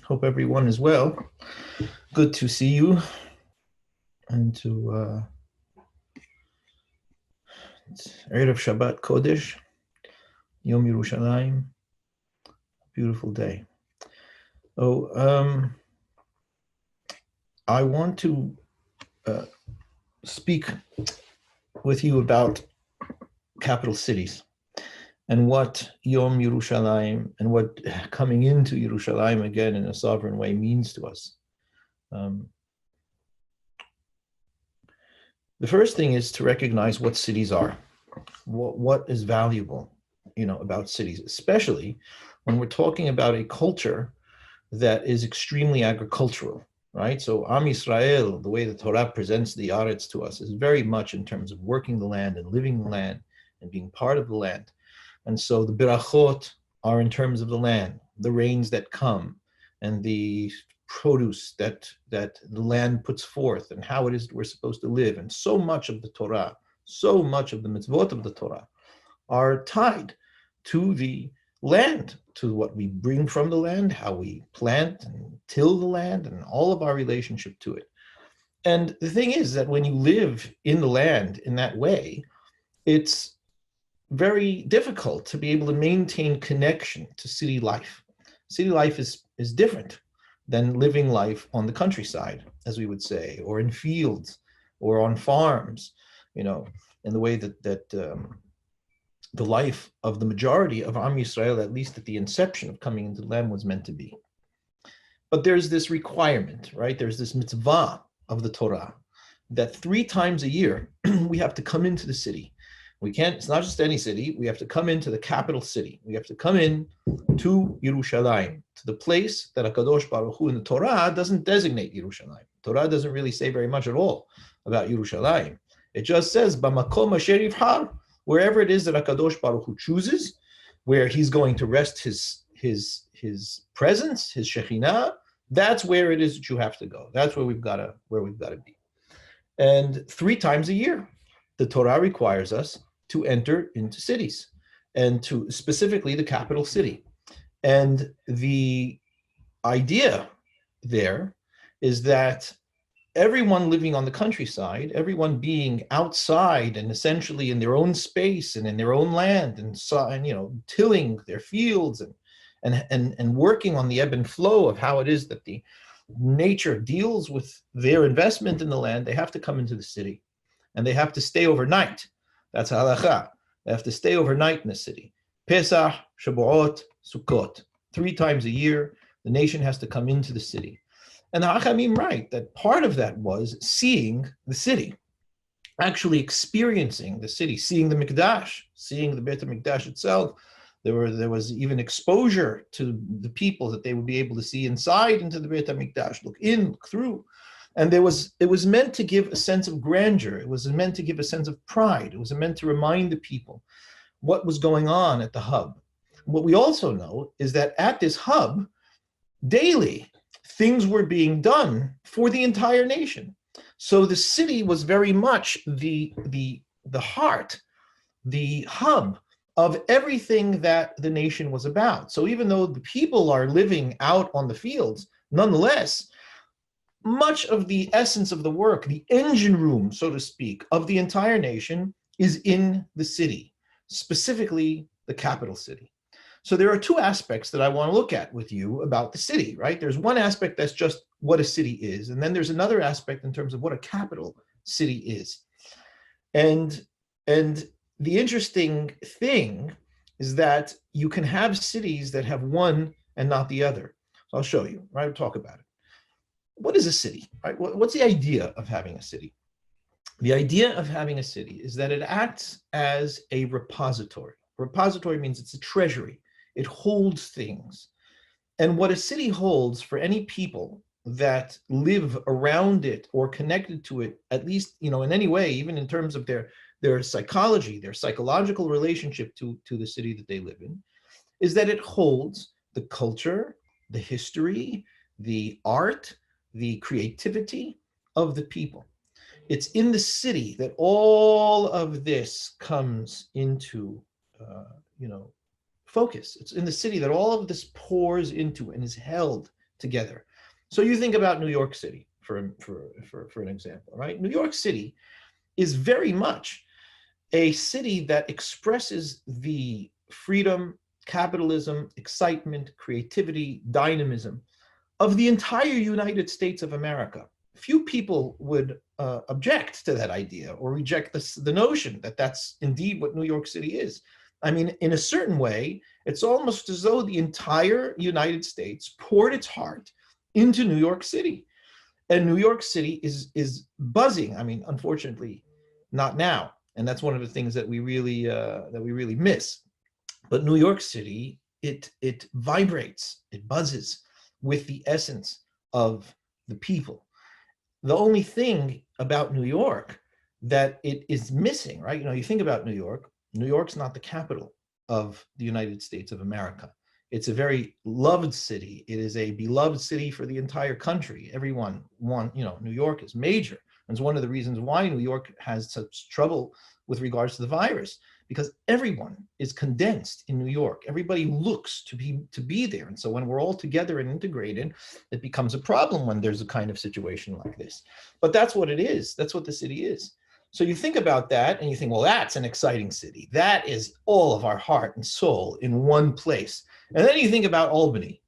Hope everyone is well. Good to see you and to Erev Shabbat Kodesh, Yom Yerushalayim, beautiful day. I want to speak with you about capital cities and what Yom Yerushalayim and what coming into Yerushalayim again in a sovereign way means to us. The first thing is to recognize what cities are, what is valuable, about cities, especially when we're talking about a culture that is extremely agricultural, right? So Am Yisrael, the way the Torah presents the Aretz to us, is very much in terms of working the land and living the land and being part of the land. And so the birachot are in terms of the land, the rains that come, and the produce that the land puts forth, and how it is we're supposed to live. And so much of the Torah, so much of the mitzvot of the Torah are tied to the land, to what we bring from the land, how we plant and till the land, and all of our relationship to it. And the thing is that when you live in the land in that way, it's very difficult to be able to maintain connection to city life. City life is different than living life on the countryside, as we would say, or in fields, or on farms, in the way that the life of the majority of Am Yisrael, at least at the inception of coming into the land, was meant to be. But there's this requirement, right? There's this mitzvah of the Torah that 3 times a year we have to come into the city. We can't, it's not just any city, we have to come into the capital city. We have to come in to Yerushalayim, to the place that HaKadosh Baruch Hu in the Torah doesn't designate Yerushalayim. Torah doesn't really say very much at all about Yerushalayim. It just says, B'makom asher yivhar, wherever it is that HaKadosh Baruch Hu chooses, where he's going to rest his presence, his Shekhinah, that's where it is that you have to go. That's where we've got to be. And 3 times a year, the Torah requires us to enter into cities, and to specifically the capital city. And the idea there is that everyone living on the countryside, everyone being outside and essentially in their own space and in their own land, and tilling their fields and working on the ebb and flow of how it is that the nature deals with their investment in the land, they have to come into the city. And they have to stay overnight. That's halacha. They have to stay overnight in the city. Pesach, Shavuot, Sukkot. 3 times a year, the nation has to come into the city. And the Hachamim write that part of that was seeing the city, actually experiencing the city, seeing the Mikdash, seeing the Beit HaMikdash itself. There was even exposure to the people that they would be able to see inside into the Beit HaMikdash, look in, look through. And it was meant to give a sense of grandeur. It was meant to give a sense of pride. It was meant to remind the people what was going on at the hub. What we also know is that at this hub, daily, things were being done for the entire nation. So the city was very much the heart, the hub of everything that the nation was about. So even though the people are living out on the fields, nonetheless, much of the essence of the work, the engine room, so to speak, of the entire nation is in the city, specifically the capital city. So there are 2 aspects that I want to look at with you about the city, right? There's one aspect that's just what a city is, and then there's another aspect in terms of what a capital city is. And the interesting thing is that you can have cities that have one and not the other. So I'll show you, right? We'll talk about it. What is a city, right? What's the idea of having a city? The idea of having a city is that it acts as a repository. A repository means it's a treasury. It holds things. And what a city holds for any people that live around it or connected to it, at least, in any way, even in terms of their psychology, their psychological relationship to the city that they live in, is that it holds the culture, the history, the art, the creativity of the people. It's in the city that all of this comes into, focus. It's in the city that all of this pours into and is held together. So you think about New York City for an example, right? New York City is very much a city that expresses the freedom, capitalism, excitement, creativity, dynamism of the entire United States of America. Few people would object to that idea or reject the notion that that's indeed what New York City is. I mean, in a certain way, it's almost as though the entire United States poured its heart into New York City. And New York City is buzzing. I mean, unfortunately, not now. And that's one of the things that we really miss. But New York City, it vibrates, it buzzes with the essence of the people. The only thing about New York that it is missing, right? You know, you think about New York. New York's not the capital of the United States of America. It's a very loved city. It is a beloved city for the entire country. Everyone New York is major. And it's one of the reasons why New York has such trouble with regards to the virus, because everyone is condensed in New York. Everybody looks to be there. And so when we're all together and integrated, it becomes a problem when there's a kind of situation like this. But that's what it is. That's what the city is. So you think about that and you think, well, that's an exciting city. That is all of our heart and soul in one place. And then you think about Albany.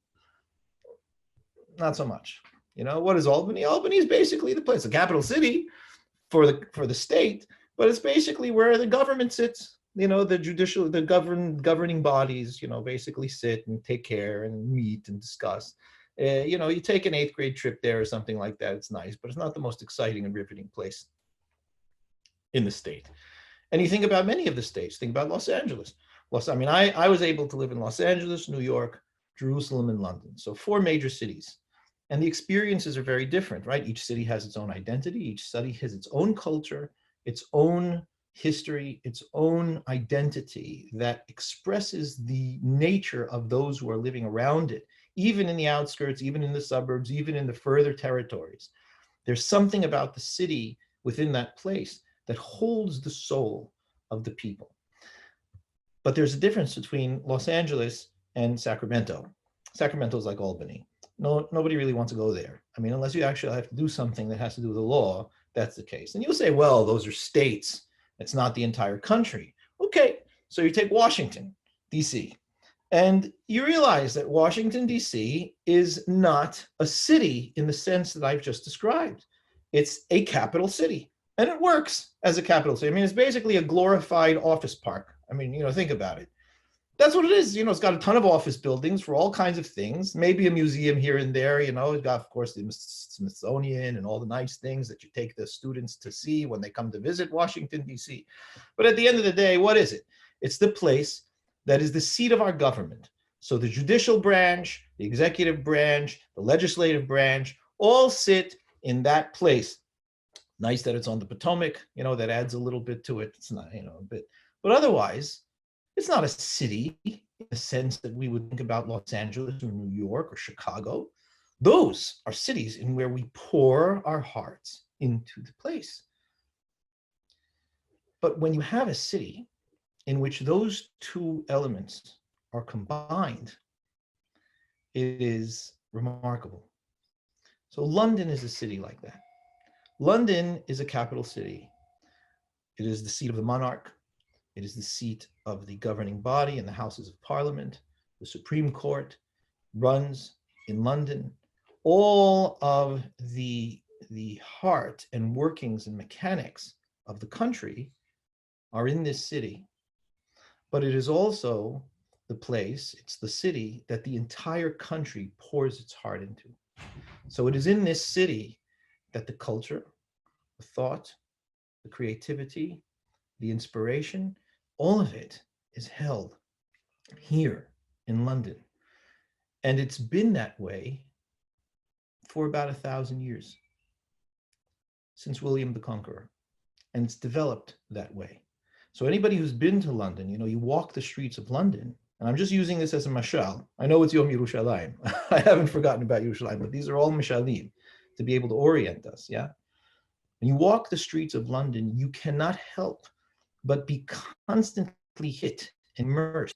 Not so much. You know, what is Albany? Albany is basically the place, the capital city for the state, but it's basically where the government sits. You know, the governing bodies, you know, basically sit and take care and meet and discuss. You know, you take an 8th grade trip there or something like that. It's nice, but it's not the most exciting and riveting place in the state. And you think about many of the states. Think about Los Angeles. I was able to live in Los Angeles, New York, Jerusalem, and London. So 4 major cities. And the experiences are very different, right? Each city has its own identity. Each city has its own culture, its own history, its own identity that expresses the nature of those who are living around it, even in the outskirts, even in the suburbs, even in the further territories. There's something about the city within that place that holds the soul of the people. But there's a difference between Los Angeles and Sacramento. Sacramento is like Albany. No, nobody really wants to go there. I mean, unless you actually have to do something that has to do with the law, that's the case. And you'll say, well, those are states. It's not the entire country. Okay, so you take Washington, D.C., and you realize that Washington, D.C. is not a city in the sense that I've just described. It's a capital city, and it works as a capital city. I mean, it's basically a glorified office park. I mean, you know, think about it. That's what it is. You know, it's got a ton of office buildings for all kinds of things, maybe a museum here and there. You know, it's got, of course, the Smithsonian and all the nice things that you take the students to see when they come to visit Washington, D.C. But at the end of the day, what is it? It's the place that is the seat of our government. So the judicial branch, the executive branch, the legislative branch, all sit in that place. Nice that it's on the Potomac, you know, that adds a little bit to it. It's not, you know, a bit, but otherwise, it's not a city in the sense that we would think about Los Angeles or New York or Chicago. Those are cities in where we pour our hearts into the place. But when you have a city in which those 2 elements are combined, it is remarkable. So London is a city like that. London is a capital city. It is the seat of the monarch. It is the seat of the governing body and the Houses of Parliament. The Supreme Court runs in London. All of the heart and workings and mechanics of the country are in this city. But it is also the place, it's the city that the entire country pours its heart into. So it is in this city that the culture, the thought, the creativity, the inspiration, all of it is held here in London. And it's been that way for about 1,000 years, since William the Conqueror. And it's developed that way. So anybody who's been to London, you know, you walk the streets of London, and I'm just using this as a mashal. I know it's Yom Yerushalayim. I haven't forgotten about Yerushalayim, but these are all mashalim to be able to orient us, yeah? When you walk the streets of London, you cannot help but be constantly hit, immersed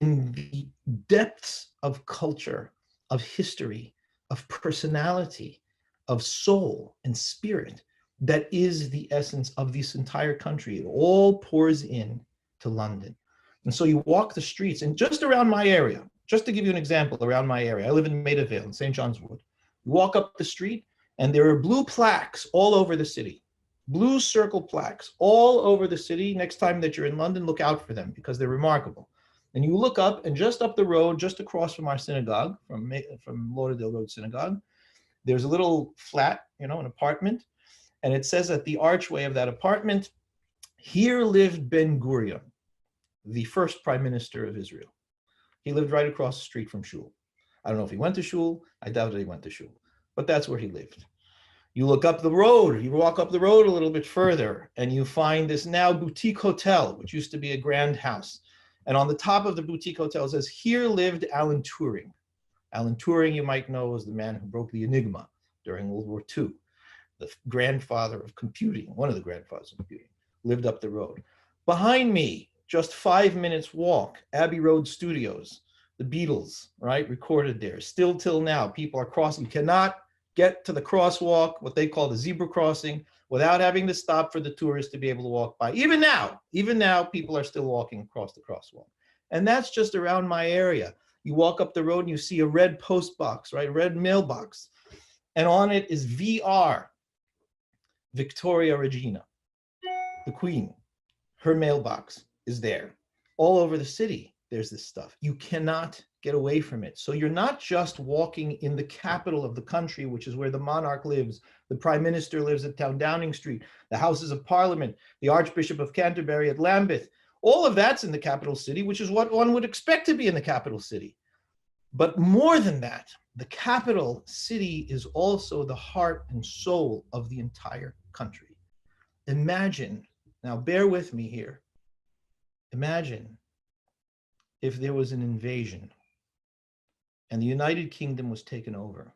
in the depths of culture, of history, of personality, of soul and spirit that is the essence of this entire country. It all pours in to London. And so you walk the streets, and just around my area, just to give you an example, around my area, I live in Maida Vale in St. John's Wood. You walk up the street, and there are blue plaques all over the city, blue circle plaques all over the city. Next time that you're in London, look out for them because they're remarkable. And you look up, and just up the road, just across from our synagogue, from Lauderdale Road Synagogue, there's a little flat, an apartment, and it says at the archway of that apartment, "Here lived Ben Gurion, the first prime minister of Israel." He lived right across the street from Shul. I don't know if he went to Shul. I doubt that he went to Shul, but that's where he lived. You look up the road, you walk up the road a little bit further, and you find this now boutique hotel, which used to be a grand house. And on the top of the boutique hotel says, "Here lived Alan Turing." Alan Turing, you might know, was the man who broke the Enigma during World War II. The grandfather of computing, one of the grandfathers of computing, lived up the road. Behind me, just 5 minutes walk, Abbey Road Studios, the Beatles, right, recorded there. Still till now, people are crossing. You cannot get to the crosswalk, what they call the zebra crossing, without having to stop for the tourists to be able to walk by. Even now, people are still walking across the crosswalk. And that's just around my area. You walk up the road and you see a red post box, right, red mailbox. And on it is VR, Victoria Regina, the Queen. Her mailbox is there. All over the city, there's this stuff. You cannot get away from it. So you're not just walking in the capital of the country, which is where the monarch lives, the prime minister lives at Downing Street, the Houses of Parliament, the Archbishop of Canterbury at Lambeth. All of that's in the capital city, which is what one would expect to be in the capital city. But more than that, the capital city is also the heart and soul of the entire country. Imagine, now bear with me here, imagine if there was an invasion and the United Kingdom was taken over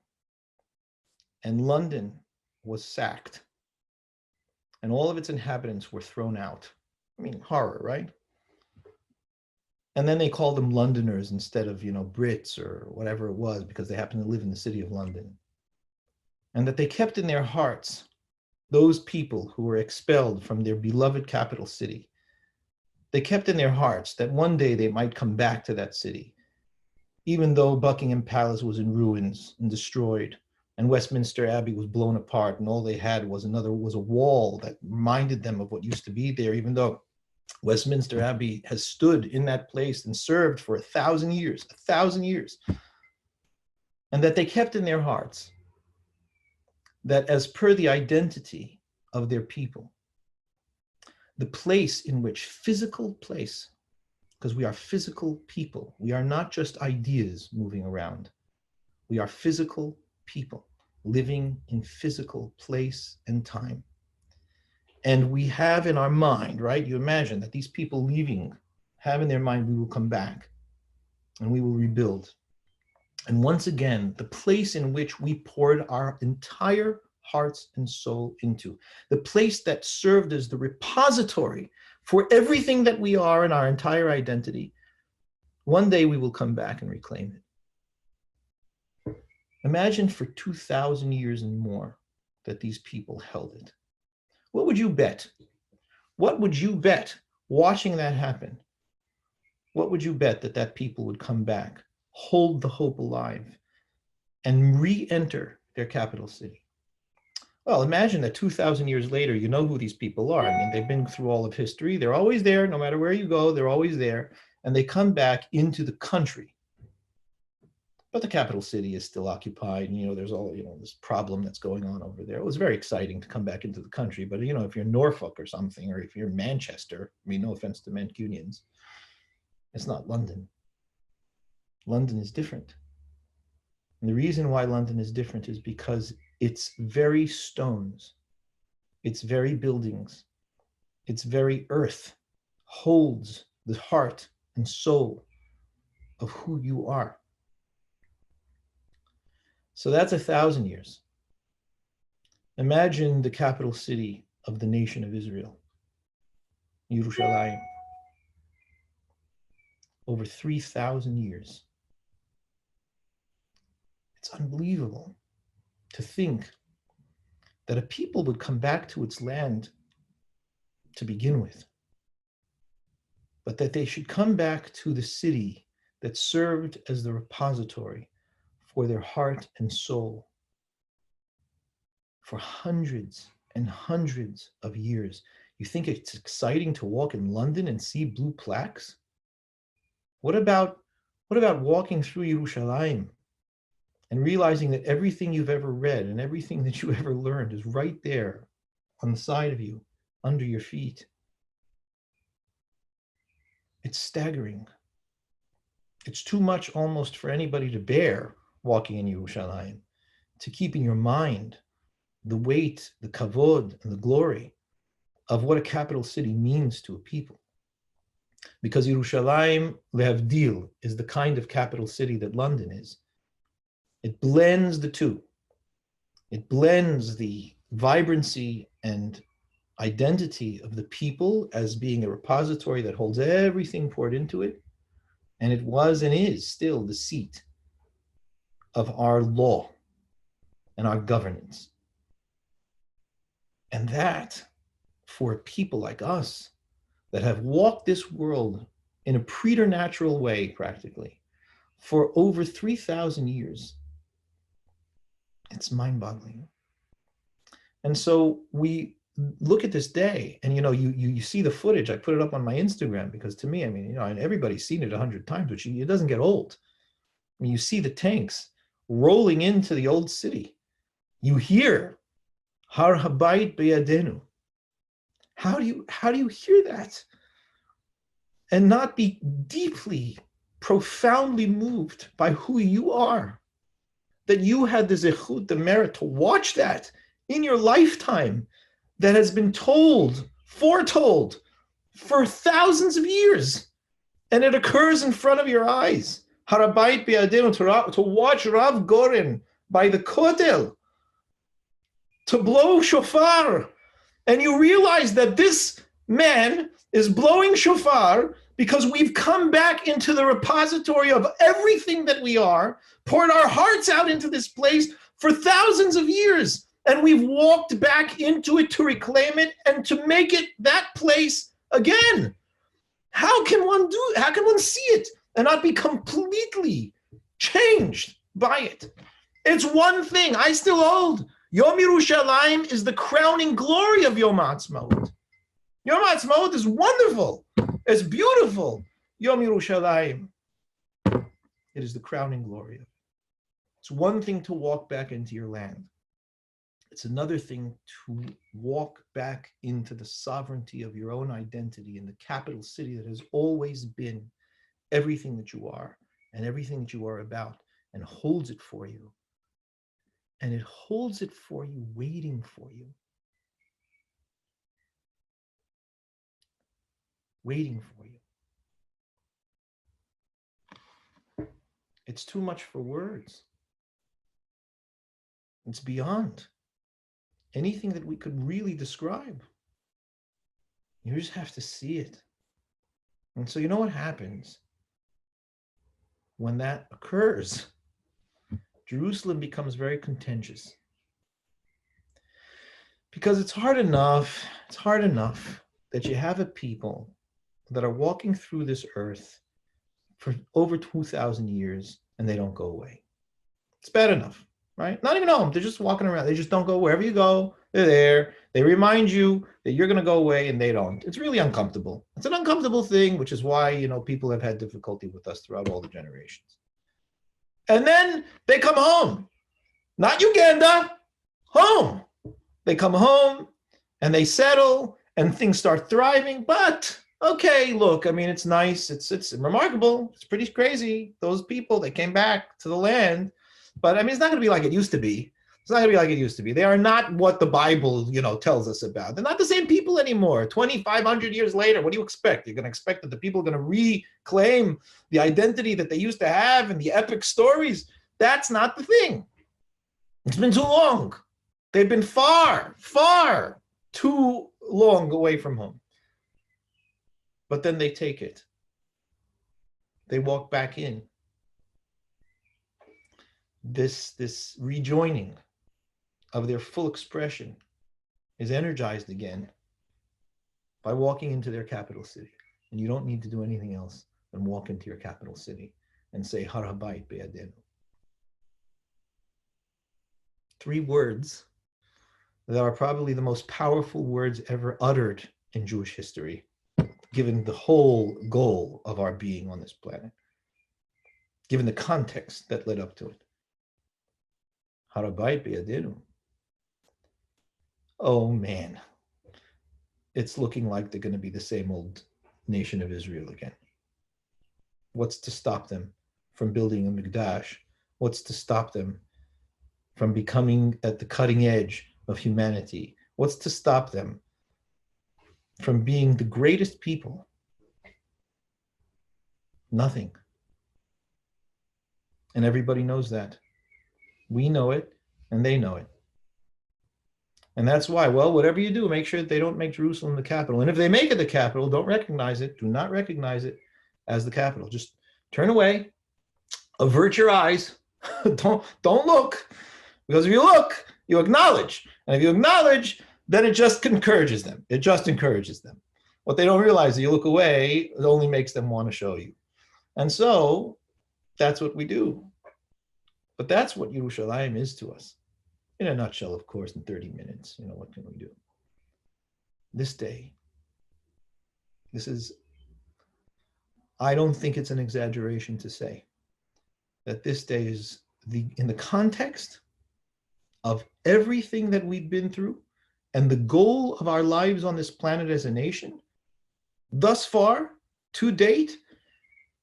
and London was sacked and all of its inhabitants were thrown out. I mean, horror, right? And then they called them Londoners instead of, Brits or whatever it was, because they happened to live in the city of London. And that they kept in their hearts those people who were expelled from their beloved capital city. They kept in their hearts that one day they might come back to that city, even though Buckingham Palace was in ruins and destroyed, and Westminster Abbey was blown apart, and all they had was a wall that reminded them of what used to be there, even though Westminster Abbey has stood in that place and served for 1,000 years, 1,000 years. And that they kept in their hearts that as per the identity of their people, the place in which, physical place, because we are physical people, we are not just ideas moving around. We are physical people living in physical place and time. And we have in our mind, right? You imagine that these people leaving have in their mind, we will come back and we will rebuild. And once again, the place in which we poured our entire hearts and soul into, the place that served as the repository for everything that we are and our entire identity, one day we will come back and reclaim it. Imagine for 2,000 years and more that these people held it. What would you bet? What would you bet watching that happen? What would you bet that people would come back, hold the hope alive, and re-enter their capital city? Well, imagine that 2,000 years later, you know who these people are. I mean, they've been through all of history. They're always there, no matter where you go, they're always there. And they come back into the country. But the capital city is still occupied. And, there's all, this problem that's going on over there. It was very exciting to come back into the country. But, if you're Norfolk or something, or if you're Manchester, I mean, no offense to Mancunians, it's not London. London is different. And the reason why London is different is because its very stones, its very buildings, its very earth holds the heart and soul of who you are. So that's 1,000 years. Imagine the capital city of the nation of Israel, Yerushalayim, over 3,000 years. It's unbelievable to think that a people would come back to its land to begin with, but that they should come back to the city that served as the repository for their heart and soul for hundreds and hundreds of years. You think it's exciting to walk in London and see blue plaques? What about walking through Yerushalayim and realizing that everything you've ever read and everything that you ever learned is right there on the side of you, under your feet? It's staggering. It's too much almost for anybody to bear walking in Yerushalayim, to keep in your mind the weight, the kavod, and the glory of what a capital city means to a people. Because Yerushalayim, lehavdil, is the kind of capital city that London is. It blends the two. It blends the vibrancy and identity of the people as being a repository that holds everything poured into it. And it was and is still the seat of our law and our governance. And that, for people like us that have walked this world in a preternatural way, practically, for over 3,000 years, it's mind-boggling. And so we look at this day, and you see the footage. I put it up on my Instagram because, to me, and everybody's seen it 100 times, but it doesn't get old. You see the tanks rolling into the old city. You hear Har Habayit Beyadenu. How do you hear that and not be deeply, profoundly moved by who you are? That you had the zechut, the merit to watch that in your lifetime, that has been foretold for thousands of years, and it occurs in front of your eyes. Har Habayit Beyadenu, to watch Rav Goren by the Kotel, to blow shofar, and you realize that this man is blowing shofar because we've come back into the repository of everything that we are, poured our hearts out into this place for thousands of years, and we've walked back into it to reclaim it and to make it that place again. How can one see it and not be completely changed by it? It's one thing. I still hold Yom Yerushalayim is the crowning glory of Yom Ha'atzmaut. Yom Ha'atzmaut is wonderful. It's beautiful. Yom Yerushalayim, it is the crowning glory of it. It's one thing to walk back into your land. It's another thing to walk back into the sovereignty of your own identity in the capital city that has always been everything that you are and everything that you are about, and holds it for you. And it holds it for you, waiting for you. Waiting for you. It's too much for words. It's beyond anything that we could really describe. You just have to see it. And so you know what happens when that occurs? Jerusalem becomes very contentious, because it's hard enough that you have a people that are walking through this earth for over 2,000 years and they don't go away. It's bad enough, right? Not even home. They're just walking around. They just don't go. Wherever you go, they're there. They remind you that you're going to go away, and they don't. It's really uncomfortable. It's an uncomfortable thing, which is why, people have had difficulty with us throughout all the generations. And then they come home, not Uganda, home. They come home and they settle and things start thriving. But okay, look, it's nice. It's remarkable. It's pretty crazy. Those people, they came back to the land, but it's not going to be like it used to be. It's not going to be like it used to be. They are not what the Bible, tells us about. They're not the same people anymore. 2,500 years later, what do you expect? You're going to expect that the people are going to reclaim the identity that they used to have and the epic stories? That's not the thing. It's been too long. They've been far, far too long away from home. But then they take it. They walk back in. this rejoining of their full expression is energized again by walking into their capital city. And you don't need to do anything else than walk into your capital city and say, Har Habayit Be'adenu. 3 words that are probably the most powerful words ever uttered in Jewish history, given the whole goal of our being on this planet, given the context that led up to it. Har Habayit Be'adenu. Oh man, it's looking like they're going to be the same old nation of Israel again. What's to stop them from building a Mikdash? What's to stop them from becoming at the cutting edge of humanity? What's to stop them from being the greatest people? Nothing. And everybody knows that. We know it, and they know it. And that's why, well, whatever you do, make sure that they don't make Jerusalem the capital. And if they make it the capital, don't recognize it. Do not recognize it as the capital. Just turn away, avert your eyes. Don't look. Because if you look, you acknowledge. And if you acknowledge, then it just encourages them. It just encourages them. What they don't realize is you look away, it only makes them want to show you. And so that's what we do. But that's what Yerushalayim is to us. In a nutshell, of course, in 30 minutes, what can we do? This day, I don't think it's an exaggeration to say that this day is in the context of everything that we've been through and the goal of our lives on this planet as a nation, thus far, to date,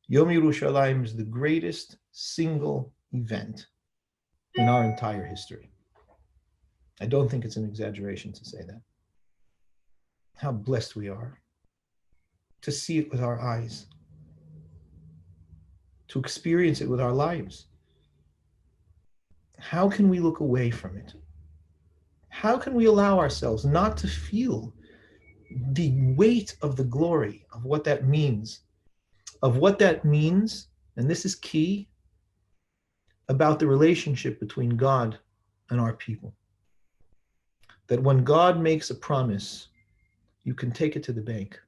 Yom Yerushalayim is the greatest single event in our entire history. I don't think it's an exaggeration to say that. How blessed we are to see it with our eyes, to experience it with our lives. How can we look away from it? How can we allow ourselves not to feel the weight of the glory of what that means? And this is key, about the relationship between God and our people. That when God makes a promise, you can take it to the bank.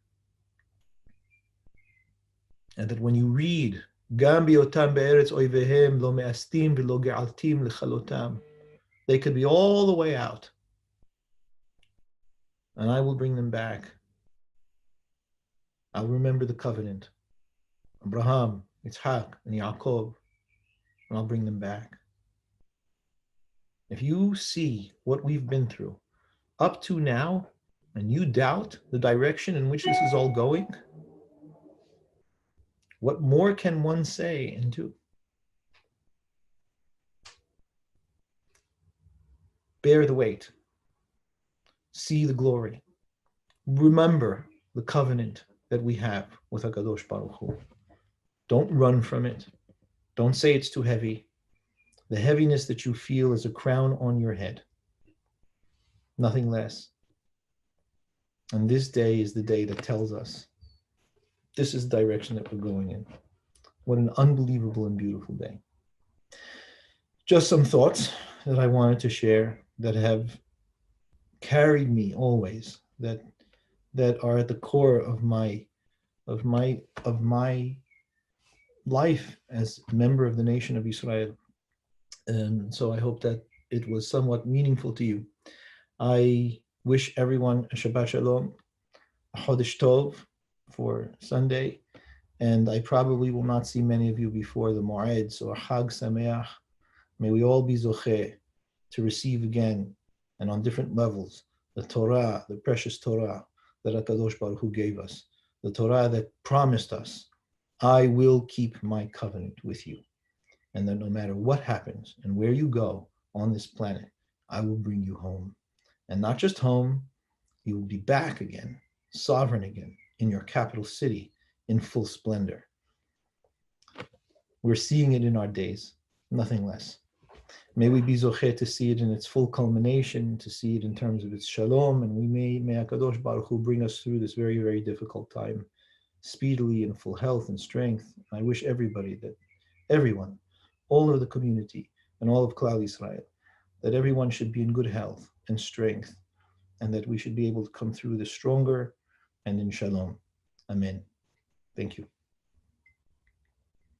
And that when you read, Gam biotam be'eretz oivehem lo me'astim v'lo ge'altim l'chalotam, they could be all the way out, and I will bring them back. I'll remember the covenant, Abraham, Yitzhak, and Yaakov, and I'll bring them back. If you see what we've been through up to now, and you doubt the direction in which this is all going, what more can one say and do? Bear the weight. See the glory. Remember the covenant that we have with HaKadosh Baruch Hu. Don't run from it. Don't say it's too heavy. The heaviness that you feel is a crown on your head. Nothing less. And this day is the day that tells us this is the direction that we're going in. What an unbelievable and beautiful day. Just some thoughts that I wanted to share that have carried me always, that are at the core of my life as a member of the nation of Israel. And so I hope that it was somewhat meaningful to you. I wish everyone a Shabbat Shalom, a Chodesh Tov for Sunday, and I probably will not see many of you before the Moed, so Chag Sameach. May we all be zocheh to receive again, and on different levels, the Torah, the precious Torah that HaKadosh Baruch Hu gave us, the Torah that promised us, I will keep my covenant with you, and that no matter what happens and where you go on this planet, I will bring you home. And not just home, you will be back again, sovereign again, in your capital city, in full splendor. We're seeing it in our days, nothing less. May we be zocheh to see it in its full culmination, to see it in terms of its shalom, and may HaKadosh Baruch Hu bring us through this very, very difficult time, speedily in full health and strength. I wish everyone, all of the community, and all of Klal Yisrael, that everyone should be in good health and strength, and that we should be able to come through this stronger and in shalom. Amen. Thank you.